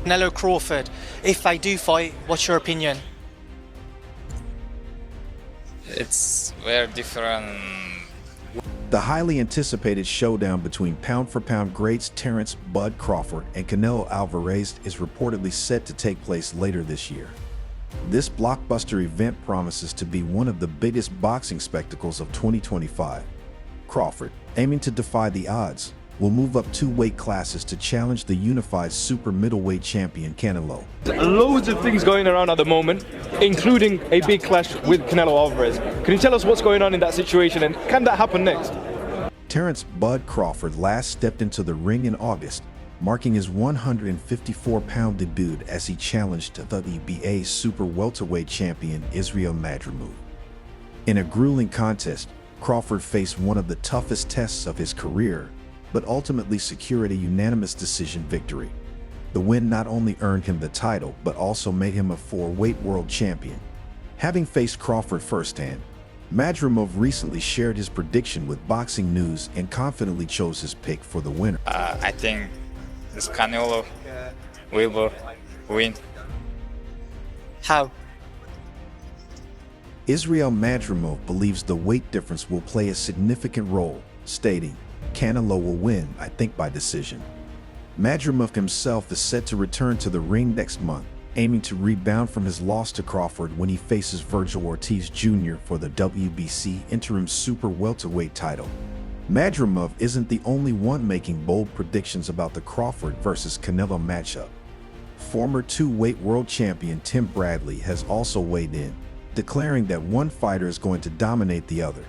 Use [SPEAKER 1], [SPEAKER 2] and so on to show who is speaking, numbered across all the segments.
[SPEAKER 1] Canelo Crawford, if they do fight, what's your opinion?
[SPEAKER 2] It's very different.
[SPEAKER 3] The highly anticipated showdown between pound-for-pound greats Terence "Bud" Crawford and Canelo Alvarez is reportedly set to take place later this year. This blockbuster event promises to be one of the biggest boxing spectacles of 2025. Crawford, aiming to defy the odds, will move up 2 weight classes to challenge the unified super middleweight champion Canelo.
[SPEAKER 4] Loads of things going around at the moment, including a big clash with Canelo Alvarez. Can you tell us what's going on in that situation, and can that happen next?
[SPEAKER 3] Terence "Bud" Crawford last stepped into the ring in August, marking his 154-pound debut as he challenged the WBA super welterweight champion Israel Madrimov. In a grueling contest, Crawford faced one of the toughest tests of his career, but ultimately secured a unanimous decision victory. The win not only earned him the title, but also made him a 4-weight world champion. Having faced Crawford firsthand, Madrimov recently shared his prediction with Boxing News and confidently chose his pick for the winner.
[SPEAKER 2] I think this Canelo will win.
[SPEAKER 1] How?
[SPEAKER 3] Israel Madrimov believes the weight difference will play a significant role, stating, "Canelo will win, I think by decision." Madrimov himself is set to return to the ring next month, aiming to rebound from his loss to Crawford when he faces Virgil Ortiz Jr. for the WBC interim super welterweight title. Madrimov isn't the only one making bold predictions about the Crawford versus Canelo matchup. Former 2-weight world champion Tim Bradley has also weighed in, declaring that one fighter is going to dominate the other.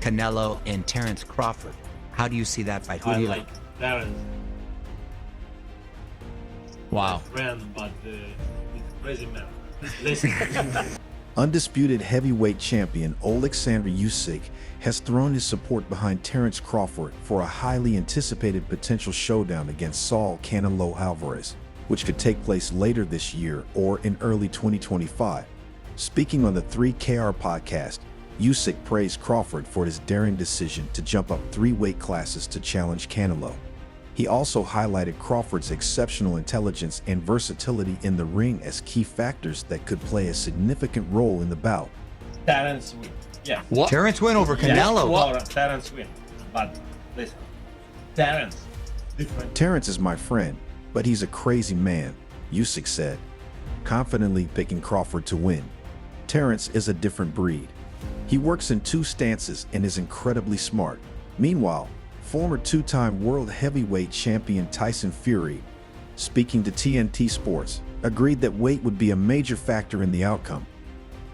[SPEAKER 5] Canelo and Terence Crawford. How do you see that fight? Who do you like?
[SPEAKER 6] Terence.
[SPEAKER 5] Wow.
[SPEAKER 6] Friend, but he's a crazy man. Listen.
[SPEAKER 3] Undisputed heavyweight champion Alexander Usyk has thrown his support behind Terence Crawford for a highly anticipated potential showdown against Saul Canelo Alvarez, which could take place later this year or in early 2025. Speaking on the 3KR podcast, Usyk praised Crawford for his daring decision to jump up 3 weight classes to challenge Canelo. He also highlighted Crawford's exceptional intelligence and versatility in the ring as key factors that could play a significant role in the bout.
[SPEAKER 6] Terence win. Yeah.
[SPEAKER 5] What? Terence win over Canelo.
[SPEAKER 6] Yeah, Terence win. But listen, Terence, different.
[SPEAKER 3] Terence is my friend, but he's a crazy man, Usyk said, confidently picking Crawford to win. Terence is a different breed. He works in 2 stances and is incredibly smart. Meanwhile, former 2-time world heavyweight champion Tyson Fury, speaking to TNT Sports, agreed that weight would be a major factor in the outcome.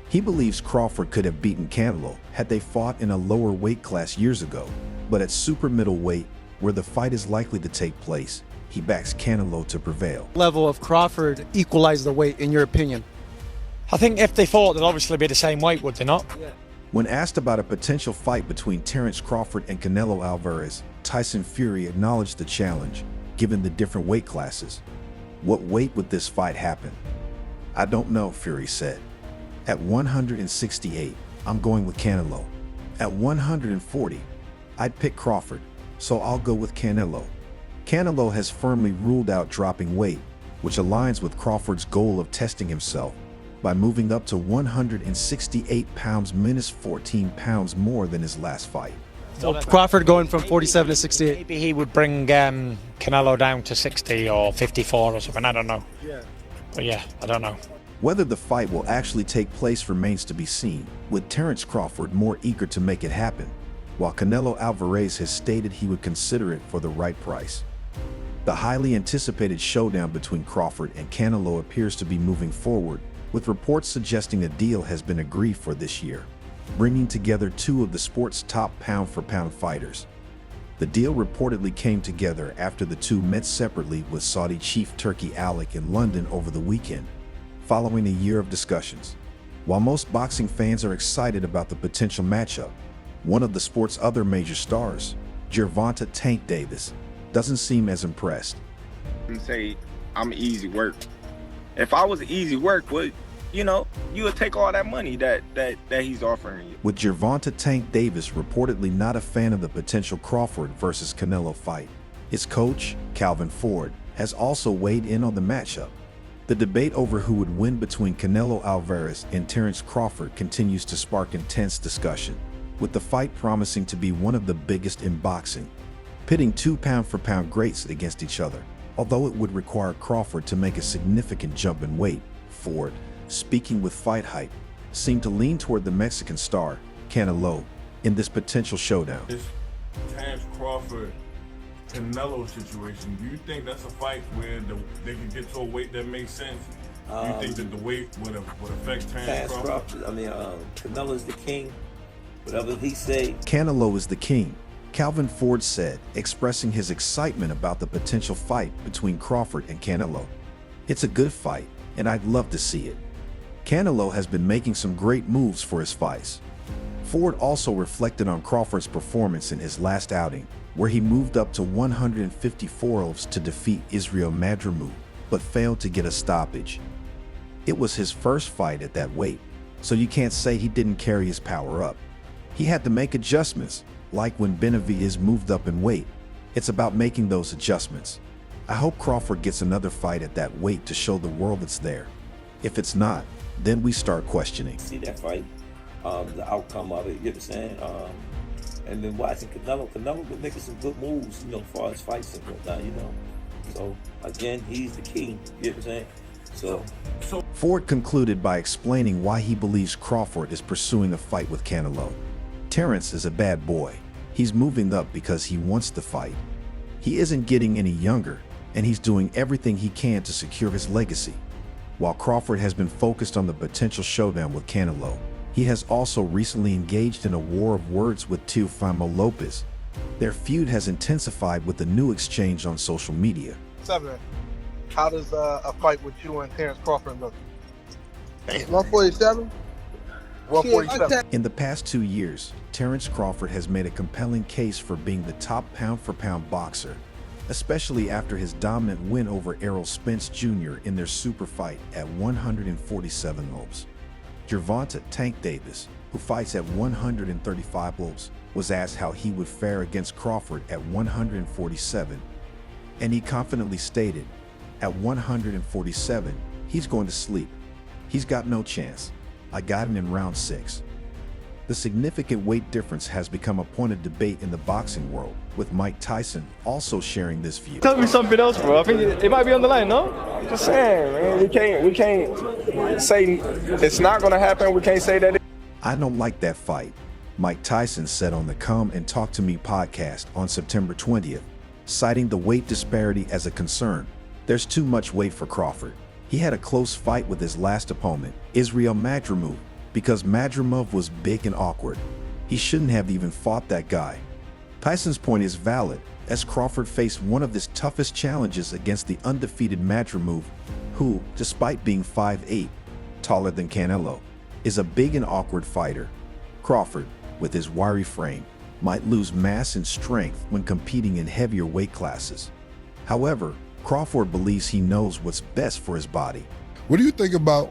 [SPEAKER 3] He believes Crawford could have beaten Canelo had they fought in a lower weight class years ago, but at super middleweight, where the fight is likely to take place, he backs Canelo to prevail.
[SPEAKER 7] Level of Crawford equalize the weight, in your opinion?
[SPEAKER 8] I think if they fought, they'd obviously be the same weight, would they not?
[SPEAKER 7] Yeah.
[SPEAKER 3] When asked about a potential fight between Terence Crawford and Canelo Alvarez, Tyson Fury acknowledged the challenge, given the different weight classes. "What weight would this fight happen?" "I don't know," Fury said. "At 168, I'm going with Canelo. At 140, I'd pick Crawford, so I'll go with Canelo." Canelo has firmly ruled out dropping weight, which aligns with Crawford's goal of testing himself by moving up to 168 pounds minus 14 pounds more than his last fight.
[SPEAKER 7] So Crawford going from 47 to 68.
[SPEAKER 8] Maybe he would bring Canelo down to 60 or 54 or something, I don't know.
[SPEAKER 7] Yeah.
[SPEAKER 8] But yeah, I don't know.
[SPEAKER 3] Whether the fight will actually take place remains to be seen, with Terence Crawford more eager to make it happen, while Canelo Alvarez has stated he would consider it for the right price. The highly anticipated showdown between Crawford and Canelo appears to be moving forward, with reports suggesting a deal has been agreed for this year, bringing together 2 of the sport's top pound-for-pound fighters. The deal reportedly came together after the 2 met separately with Saudi chief Turki Alik in London over the weekend, following a year of discussions. While most boxing fans are excited about the potential matchup, one of the sport's other major stars, Gervonta "Tank" Davis, doesn't seem as impressed.
[SPEAKER 9] And say I'm easy work. If I was easy work, you would take all that money that he's offering you.
[SPEAKER 3] With Gervonta "Tank" Davis reportedly not a fan of the potential Crawford versus Canelo fight, his coach, Calvin Ford, has also weighed in on the matchup. The debate over who would win between Canelo Alvarez and Terence Crawford continues to spark intense discussion, with the fight promising to be one of the biggest in boxing, pitting two pound-for-pound greats against each other. Although it would require Crawford to make a significant jump in weight, Ford, speaking with Fight Hype, seemed to lean toward the Mexican star, Canelo, in this potential showdown.
[SPEAKER 10] This Terence Crawford Canelo situation, do you think that's a fight where they can get to a weight that makes sense? Do you think that the weight would affect Terence Crawford?
[SPEAKER 6] Canelo's the king. Whatever he say.
[SPEAKER 3] Canelo is the king, Calvin Ford said, expressing his excitement about the potential fight between Crawford and Canelo. It's a good fight, and I'd love to see it. Canelo has been making some great moves for his fights. Ford also reflected on Crawford's performance in his last outing, where he moved up to 154 to defeat Israel Madrimov, but failed to get a stoppage. It was his first fight at that weight, so you can't say he didn't carry his power up. He had to make adjustments, like when Benavidez moved up in weight. It's about making those adjustments. I hope Crawford gets another fight at that weight to show the world it's there. If it's not, then we start questioning.
[SPEAKER 6] See that fight, the outcome of it, you know what I'm saying? And then watching Canelo been making some good moves, as far as fights and whatnot, So, again, he's the king, you know what I'm saying? So
[SPEAKER 3] Ford concluded by explaining why he believes Crawford is pursuing a fight with Canelo. Terence is a bad boy. He's moving up because he wants to fight. He isn't getting any younger, and he's doing everything he can to secure his legacy. While Crawford has been focused on the potential showdown with Canelo, he has also recently engaged in a war of words with Teofimo Lopez. Their feud has intensified with the new exchange on social media.
[SPEAKER 11] How does a fight with you and Terence Crawford look? 147? 147.
[SPEAKER 3] In the past 2 years, Terence Crawford has made a compelling case for being the top pound-for-pound boxer, especially after his dominant win over Errol Spence Jr. in their super fight at 147 lbs. Gervonta Tank Davis, who fights at 135 lbs, was asked how he would fare against Crawford at 147, and he confidently stated, at 147, he's going to sleep. He's got no chance. I got him in round 6. The significant weight difference has become a point of debate in the boxing world, with Mike Tyson also sharing this view.
[SPEAKER 4] Tell me something else, bro. I think it might be on the line, no?
[SPEAKER 9] Just saying, man, we can't say it's not gonna happen. We can't say that.
[SPEAKER 3] I don't like that fight, Mike Tyson said on the Come and Talk to Me podcast on September 20th, citing the weight disparity as a concern. There's too much weight for Crawford. He had a close fight with his last opponent, Israel Madrimov, because Madrimov was big and awkward. He shouldn't have even fought that guy. Tyson's point is valid, as Crawford faced one of his toughest challenges against the undefeated Madrimov, who, despite being 5'8", taller than Canelo, is a big and awkward fighter. Crawford, with his wiry frame, might lose mass and strength when competing in heavier weight classes. However, Crawford believes he knows what's best for his body.
[SPEAKER 12] What do you think about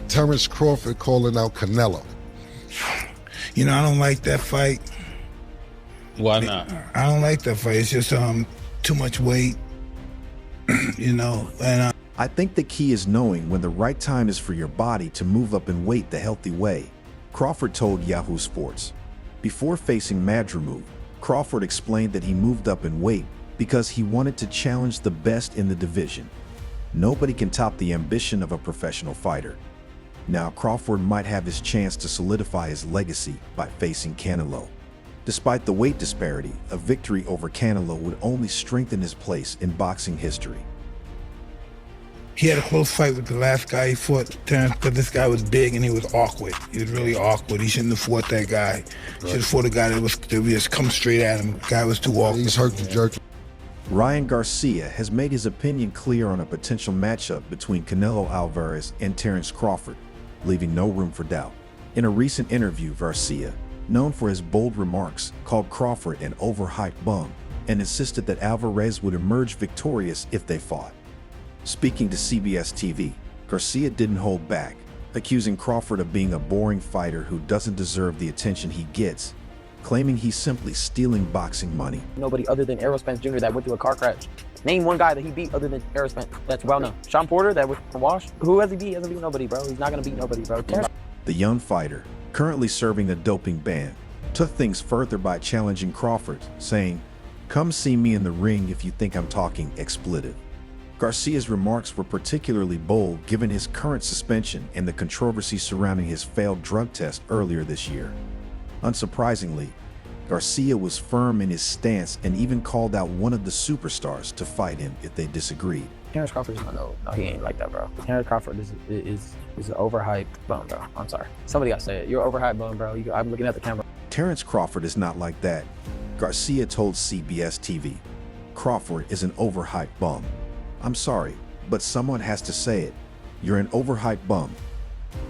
[SPEAKER 12] Terence Crawford calling out Canelo?
[SPEAKER 13] I don't like that fight.
[SPEAKER 2] Why not?
[SPEAKER 13] I don't like that fight. It's just too much weight, and
[SPEAKER 3] I think the key is knowing when the right time is for your body to move up in weight the healthy way, Crawford told Yahoo Sports. Before facing Madrimov, Crawford explained that he moved up in weight because he wanted to challenge the best in the division. Nobody can top the ambition of a professional fighter. Now Crawford might have his chance to solidify his legacy by facing Canelo. Despite the weight disparity, a victory over Canelo would only strengthen his place in boxing history.
[SPEAKER 13] He had a close fight with the last guy he fought, Terence, but this guy was big and he was awkward. He was really awkward. He shouldn't have fought that guy. He should have fought a guy that would just come straight at him. The guy was too awkward.
[SPEAKER 12] He's hurt the jerk.
[SPEAKER 3] Ryan Garcia has made his opinion clear on a potential matchup between Canelo Alvarez and Terence Crawford, leaving no room for doubt. In a recent interview, Garcia, known for his bold remarks, called Crawford an overhyped bum and insisted that Alvarez would emerge victorious if they fought. Speaking to CBS TV, Garcia didn't hold back, accusing Crawford of being a boring fighter who doesn't deserve the attention he gets, claiming he's simply stealing boxing money.
[SPEAKER 14] Nobody other than Errol Spence Jr. that went through a car crash Name one guy that he beat other than Errol Spence. That's well known. Sean Porter, that was from Wash. Who has he beat? He hasn't beat nobody, bro. He's not gonna beat nobody, bro.
[SPEAKER 3] The young fighter, currently serving a doping ban, took things further by challenging Crawford, saying, "Come see me in the ring if you think I'm talking expletive." Garcia's remarks were particularly bold given his current suspension and the controversy surrounding his failed drug test earlier this year. Unsurprisingly, Garcia was firm in his stance and even called out one of the superstars to fight him if they disagreed.
[SPEAKER 14] Terence Crawford is no, he ain't like that, bro. Terence Crawford is an overhyped bum, bro. I'm sorry. Somebody gotta say it. You're an overhyped bum, bro. I'm looking at the camera.
[SPEAKER 3] Terence Crawford is not like that. Garcia told CBS TV, "Crawford is an overhyped bum. I'm sorry, but someone has to say it. You're an overhyped bum.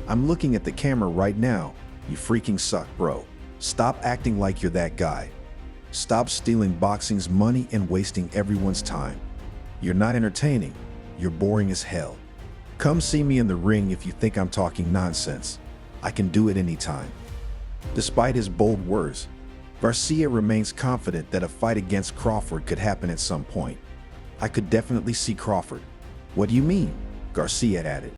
[SPEAKER 3] I'm looking at the camera right now. You freaking suck, bro. Stop acting like you're that guy. Stop stealing boxing's money and wasting everyone's time. You're not entertaining. You're boring as hell. Come see me in the ring if you think I'm talking nonsense. I can do it anytime." Despite his bold words, Garcia remains confident that a fight against Crawford could happen at some point. "I could definitely see Crawford." "What do you mean?" Garcia added.